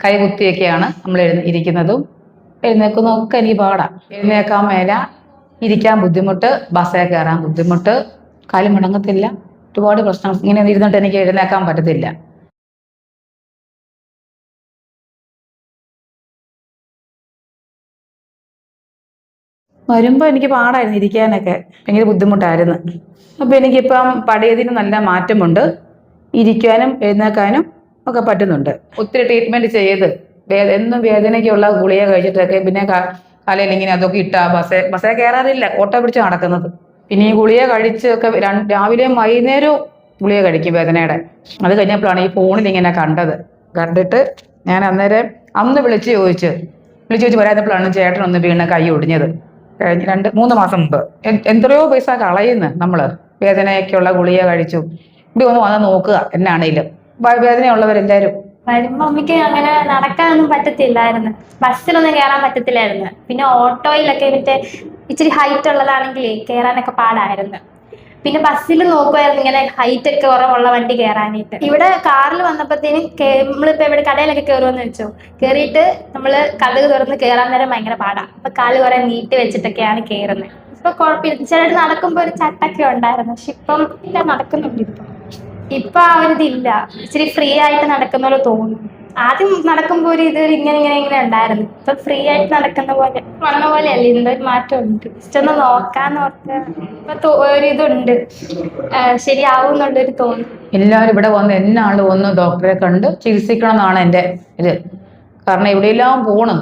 കൈകുത്തിയൊക്കെയാണ് നമ്മൾ ഇരിക്കുന്നതും എഴുന്നേൽക്കുന്നതും ഒക്കെ എനിക്ക് പാടാം. എഴുന്നേൽക്കാൻ മേല, ഇരിക്കാൻ ബുദ്ധിമുട്ട്, ബസ്സിൽ കയറാൻ ബുദ്ധിമുട്ട്, കാല് മുടങ്ങത്തില്ല. ഒരുപാട് പ്രശ്നം. ഇങ്ങനെ ഇരുന്നിട്ട് എനിക്ക് എഴുന്നേൽക്കാൻ പറ്റത്തില്ല. വരുമ്പോൾ എനിക്ക് പാടായിരുന്നു ഇരിക്കാനൊക്കെ, ഭയങ്കര ബുദ്ധിമുട്ടായിരുന്നു. അപ്പോൾ എനിക്കിപ്പം പഴയതിന് നല്ല മാറ്റമുണ്ട്. ഇരിക്കാനും എഴുന്നേൽക്കാനും ഒക്കെ പറ്റുന്നുണ്ട്. ഒത്തിരി ട്രീറ്റ്മെൻറ്റ് ചെയ്ത് എന്നും വേദനയ്ക്കുള്ള ഗുളിക കഴിച്ചിട്ടൊക്കെ പിന്നെ കാലയിൽ ഇങ്ങനെ അതൊക്കെ ഇട്ടാ ബസ്സേ കയറാറില്ല, ഓട്ടോ പിടിച്ച് നടക്കുന്നത്. പിന്നെ ഈ ഗുളിക കഴിച്ചൊക്കെ രാവിലെയും വൈകുന്നേരവും ഗുളിക കഴിക്കും വേദനയുടെ. അത് കഴിഞ്ഞപ്പോഴാണ് ഈ ഫോണിൽ ഇങ്ങനെ കണ്ടിട്ട് ഞാൻ അന്ന് വിളിച്ച് ചോദിച്ച് വരാത്തപ്പോഴാണ് ചേട്ടനൊന്ന് വീണ് കൈ ഒടിഞ്ഞത്. കഴിഞ്ഞ് 2-3 മാസം മുമ്പ്. എത്രയോ പൈസ കളയുന്നു നമ്മള് വേദനയ്ക്കുള്ള ഗുളിക കഴിച്ചു. ഇവിടെ ഒന്ന് വന്ന് നോക്കുക എന്നാണേലും വേദനയുള്ളവരെല്ലാവരും. വരുമ്പോ അമ്മയ്ക്ക് അങ്ങനെ നടക്കാനൊന്നും പറ്റത്തില്ലായിരുന്നു. ബസ്സിലൊന്നും കയറാൻ പറ്റത്തില്ലായിരുന്നു. പിന്നെ ഓട്ടോയിലൊക്കെ ഇച്ചിരി ഹൈറ്റ് ഉള്ളതാണെങ്കിൽ കയറാനൊക്കെ പാടായിരുന്നു. പിന്നെ ബസ്സിൽ നോക്കുമായിരുന്നു ഇങ്ങനെ ഹൈറ്റ് ഒക്കെ കുറവുള്ള വണ്ടി കയറാനായിട്ട്. ഇവിടെ കാറിൽ വന്നപ്പോഴത്തേനും നമ്മളിപ്പോ ഇവിടെ കടയിലൊക്കെ കയറുമെന്ന് വെച്ചോ, കയറിയിട്ട് നമ്മള് കതക് തുറന്ന് കയറാൻ നേരം ഭയങ്കര പാടാ. അപ്പൊ കാല് കുറെ നീട്ടി വെച്ചിട്ടൊക്കെയാണ് കയറുന്നത്. ഇപ്പൊ കുഴപ്പമില്ല. ചിലട്ട് നടക്കുമ്പോ ഒരു ചട്ടൊക്കെ ഉണ്ടായിരുന്നു. പക്ഷെ ഇപ്പം ഇല്ല, നടക്കുന്നുണ്ട്. ഇപ്പൊ ആ ഒരു ഇതില്ല. ഇച്ചിരി ഫ്രീ ആയിട്ട് നടക്കുന്ന പോലെ തോന്നും. ആദ്യം നടക്കുമ്പോ ഇങ്ങനെ ഉണ്ടായിരുന്നു. ഇപ്പൊ ഫ്രീ ആയിട്ട് നടക്കുന്ന പോലെ വന്ന പോലെ അല്ല. എന്തൊരു മാറ്റം ഉണ്ട്. ജസ്റ്റ് ഒന്ന് നോക്കാന്ന് ഓർത്ത് ഇപ്പൊ ഒരിതുണ്ട്, ശരിയാവും എന്നുള്ളൊരു തോന്നും. എല്ലാവരും ഇവിടെ വന്ന് എന്നാളും ഒന്ന് ഡോക്ടറെ കണ്ട് ചികിത്സിക്കണം എന്നാണ് എൻ്റെ ഇത്. കാരണം എവിടെയെല്ലാം പോണ്